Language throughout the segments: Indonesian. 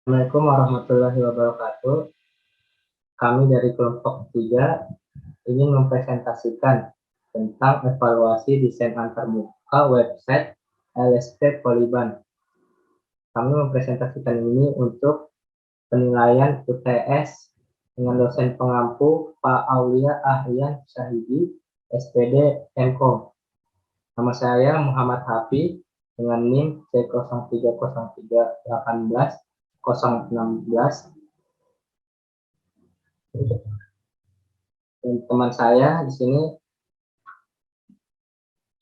Assalamualaikum warahmatullahi wabarakatuh. Kami dari kelompok 3 ingin mempresentasikan tentang evaluasi desain antarmuka website LSP Poliban. Kami mempresentasikan ini untuk penilaian UTS dengan dosen pengampu Pak Aulia Ahyan Syahidi, SPD MKOM. Nama saya Muhammad Hafi dengan NIM C030318 dan teman saya di sini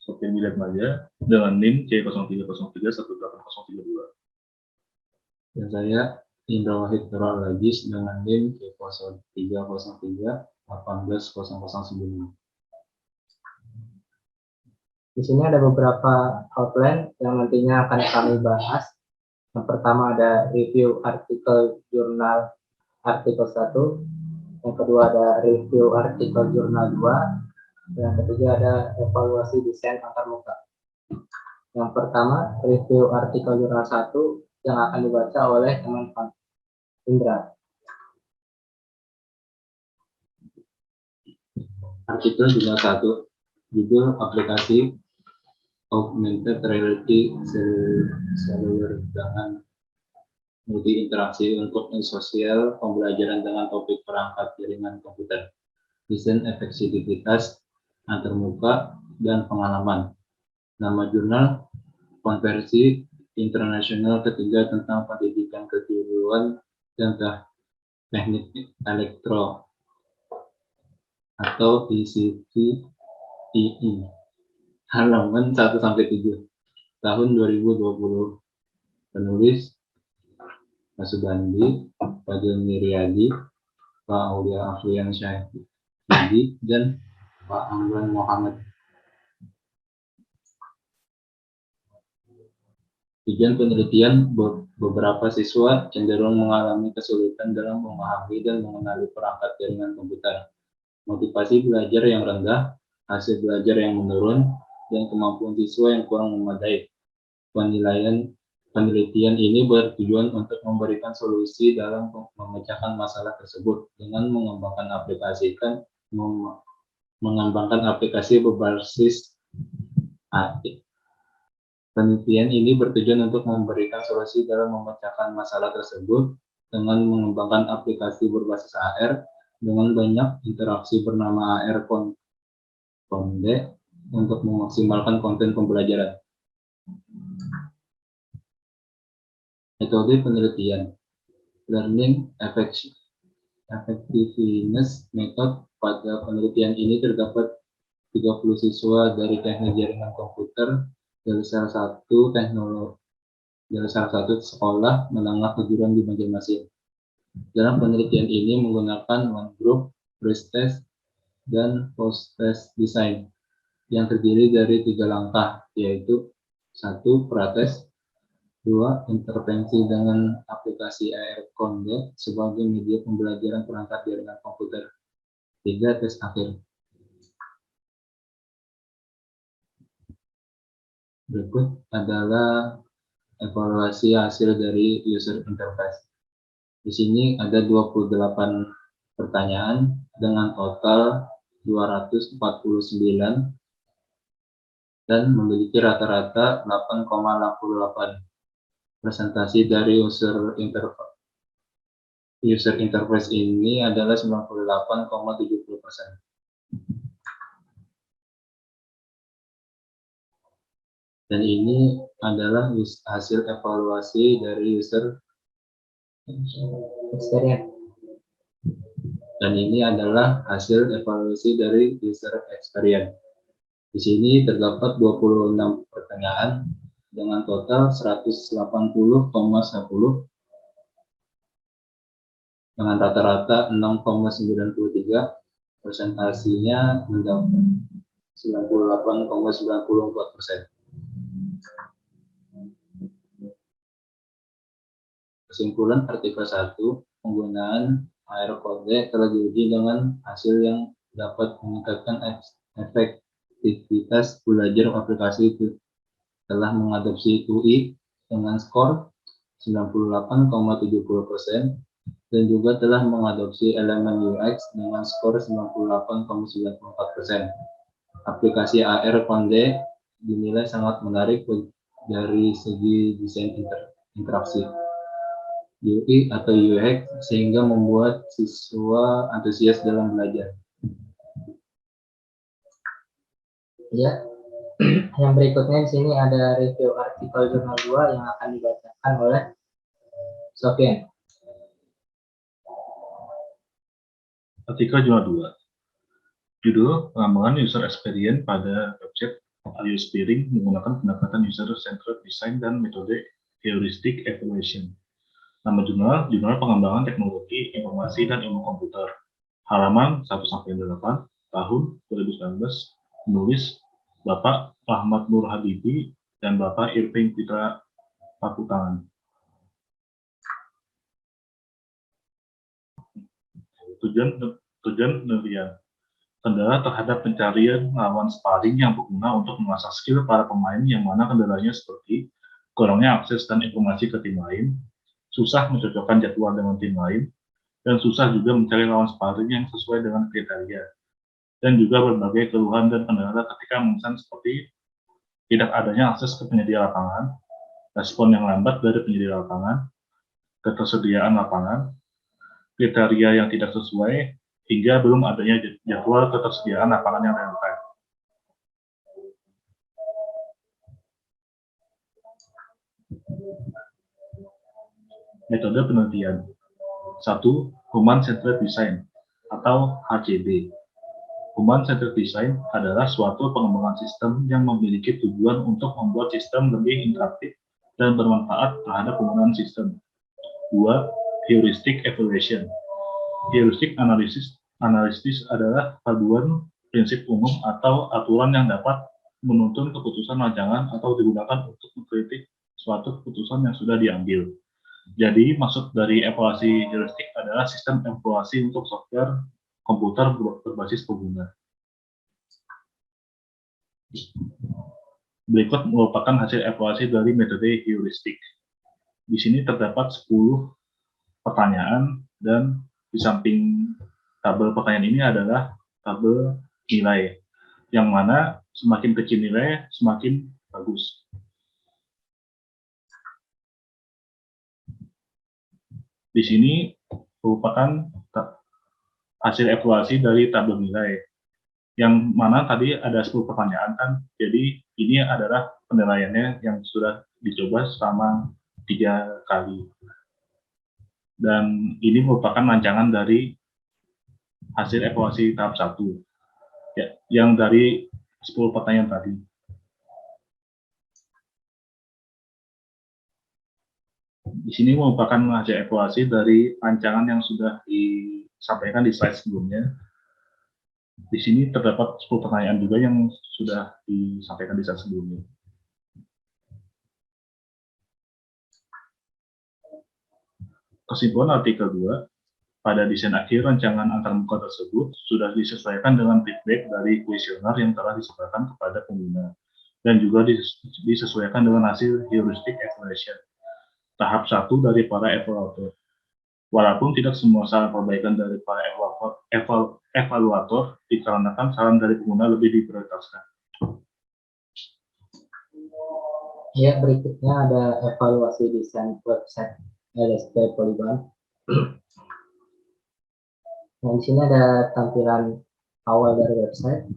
Sofian William Maja dengan NIM C0303183032. Dan saya Indra Wahid Nurul Lagis dengan NIM C0303180009. Di sini ada beberapa outline yang nantinya akan kami bahas. Yang pertama ada review artikel jurnal artikel 1, yang kedua ada review artikel jurnal 2, dan yang ketiga ada evaluasi desain antarmuka. Yang pertama, review artikel jurnal 1 yang akan dibaca oleh teman Indra. Artikel jurnal 1, judul aplikasi Augmented Reality Cellular dengan multi interaksi untuk sosial pembelajaran dengan topik perangkat jaringan komputer, desain efektivitas antarmuka dan pengalaman. Nama jurnal Konversi Internasional ketiga tentang pendidikan kejuruan dan teknik elektro atau ICT-II, halaman 1-7, tahun 2020. Penulis Pak Sugandi, Pak Joni Riyadi, Pak Aulia Ahyan Syahidi, dan Pak Amran Muhammad. Tujuan penelitian, beberapa siswa cenderung mengalami kesulitan dalam memahami dan mengenali perangkat jaringan komputer. Motivasi belajar yang rendah, hasil belajar yang menurun, dan kemampuan siswa yang kurang memadai. Penelitian ini bertujuan untuk memberikan solusi dalam memecahkan masalah tersebut dengan mengembangkan aplikasi berbasis AI. Penelitian ini bertujuan untuk memberikan solusi dalam memecahkan masalah tersebut dengan mengembangkan aplikasi berbasis AR dengan banyak interaksi bernama AR Conde untuk memaksimalkan konten pembelajaran. Metode penelitian, Learning Effectiveness Method. Pada penelitian ini terdapat 30 siswa dari teknik jaringan komputer dari salah satu sekolah menengah kejuruan di Banjarmasin. Dalam penelitian ini menggunakan one group, pre-test, dan post-test design yang terdiri dari 3 langkah, yaitu 1. Prates, 2. Intervensi dengan aplikasi AR Conde sebagai media pembelajaran perangkat jaringan komputer, 3. Tes akhir. Berikut adalah evaluasi hasil dari user interface. Di sini ada 28 pertanyaan dengan total 249 dan memiliki rata-rata 8,68. Presentasi dari user interface ini adalah 98,70%. Dan ini adalah hasil evaluasi dari user experience. Dan ini adalah hasil evaluasi dari user experience. Di sini terdapat 26 pertanyaan dengan total 180,10 dengan rata-rata 6,93. Presentasinya mendapat 98,94%. Kesimpulan artikel 1, penggunaan AR Conde telah diuji dengan hasil yang dapat meningkatkan efektivitas belajar aplikasi itu telah mengadopsi UI dengan skor 98,70%, dan juga telah mengadopsi elemen UX dengan skor 98,94%. Aplikasi AR Conde dinilai sangat menarik dari segi desain interaksi UI atau UX, sehingga membuat siswa antusias dalam belajar. Ya, yang berikutnya di sini ada review artikel jurnal 2 yang akan dibacakan oleh Sofian. Artikel jurnal 2. Judul pengembangan user experience pada website iOS Peering menggunakan pendekatan user-centered design dan metode heuristic evaluation. Nama jurnal pengembangan teknologi, informasi, dan ilmu komputer. Halaman 1-8, tahun 2019, penulis Bapak Ahmad Nur Habibi dan Bapak Irving Fitra Pakutangan. Tujuan penelitian. Kendala terhadap pencarian lawan sparring yang berguna untuk mengasah skill para pemain yang mana kendalanya seperti kurangnya akses dan informasi ke tim lain, susah mencocokkan jadwal dengan tim lain, dan susah juga mencari lawan sparring yang sesuai dengan kriteria. Dan juga berbagai keluhan dan kendala ketika memesan seperti tidak adanya akses ke penyedia lapangan, respon yang lambat dari penyedia lapangan, ketersediaan lapangan, kriteria yang tidak sesuai, hingga belum adanya jadwal ketersediaan lapangan yang relevan. Metode penelitian. 1. Human Centered Design atau HCD. Human Centered Design adalah suatu pengembangan sistem yang memiliki tujuan untuk membuat sistem lebih interaktif dan bermanfaat terhadap penggunaan sistem. 2. Heuristic Evaluation. Heuristic analisis adalah paduan prinsip umum atau aturan yang dapat menuntun keputusan rancangan atau digunakan untuk mengkritik suatu keputusan yang sudah diambil. Jadi, maksud dari evaluasi heuristik adalah sistem evaluasi untuk software komputer berbasis pengguna. Berikut merupakan hasil evaluasi dari metode heuristik. Di sini terdapat 10 pertanyaan dan di samping tabel pertanyaan ini adalah tabel nilai, yang mana semakin kecil nilai semakin bagus. Di sini merupakan hasil evaluasi dari tabel nilai, yang mana tadi ada 10 pertanyaan kan, jadi ini adalah penilaiannya yang sudah dicoba selama 3 kali. Dan ini merupakan rancangan dari hasil evaluasi tahap 1, ya, yang dari 10 pertanyaan tadi. Di sini merupakan hasil evaluasi dari rancangan yang sudah disampaikan di slide sebelumnya. Di sini terdapat 10 pertanyaan juga yang sudah disampaikan di slide sebelumnya. Kesimpulan artikel 2, pada desain akhir rancangan antarmuka tersebut sudah disesuaikan dengan feedback dari kuesioner yang telah disampaikan kepada pengguna, dan juga disesuaikan dengan hasil heuristic evaluation tahap 1 dari para evaluator. Walaupun tidak semua saran perbaikan dari para evaluator dikarenakan saran dari pengguna lebih diprioritaskan. Ya, berikutnya ada evaluasi desain website LSP Polygon. Nah, di sini ada tampilan awal dari website.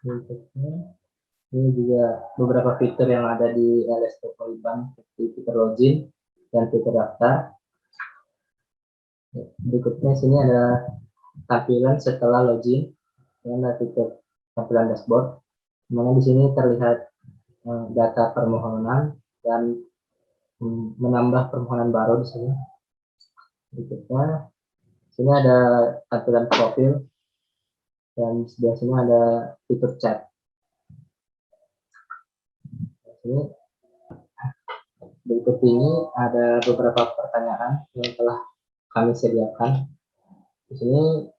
Berikutnya, ini juga beberapa fitur yang ada di LSP Polygon, seperti fitur login dan fitur daftar. Berikutnya sini ada tampilan setelah login dan ada fitur tampilan dashboard, dimana di sini terlihat data permohonan dan menambah permohonan baru di sini. Berikutnya sini ada tampilan profil dan sebelah sini ada fitur chat. Berikut ini ada beberapa pertanyaan yang telah kami sediakan. Di sini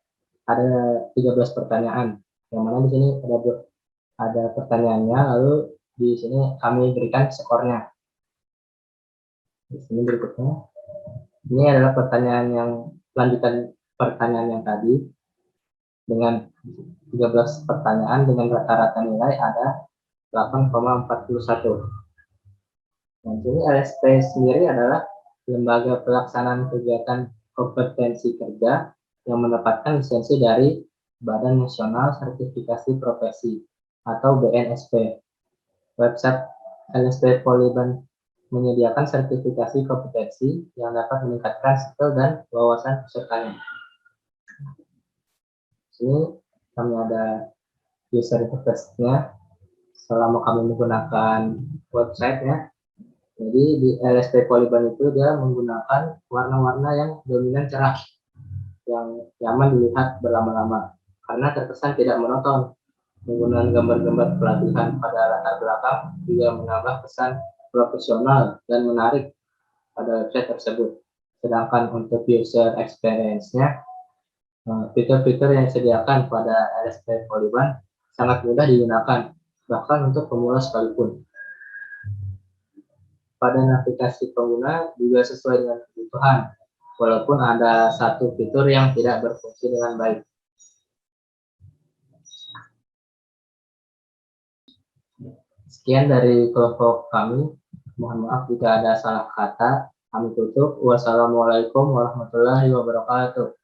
ada 13 pertanyaan, yang mana di sini ada pertanyaannya, lalu di sini kami berikan skornya. Di sini berikutnya. Ini adalah pertanyaan yang lanjutan pertanyaan yang tadi dengan 13 pertanyaan dengan rata-rata nilai ada 8,41. Nah, ini LSP sendiri adalah lembaga pelaksanaan kegiatan kompetensi kerja yang mendapatkan lisensi dari Badan Nasional Sertifikasi Profesi atau BNSP. Website LSP Polban menyediakan sertifikasi kompetensi yang dapat meningkatkan skill dan wawasan pesertanya. Sini kami ada user interface-nya selama kami menggunakan website-nya. Jadi di LSP Polban itu dia menggunakan warna-warna yang dominan cerah, yang nyaman dilihat berlama-lama, karena terkesan tidak monoton. Penggunaan gambar-gambar pelatihan pada latar belakang juga menambah kesan profesional dan menarik pada website tersebut. Sedangkan untuk user experience-nya, fitur-fitur yang disediakan pada LSP Polban sangat mudah digunakan, bahkan untuk pemula sekalipun. Pada navigasi pengguna juga sesuai dengan kebutuhan, walaupun ada satu fitur yang tidak berfungsi dengan baik. Sekian dari kelompok kami. Mohon maaf jika ada salah kata. Kami tutup. Wassalamualaikum warahmatullahi wabarakatuh.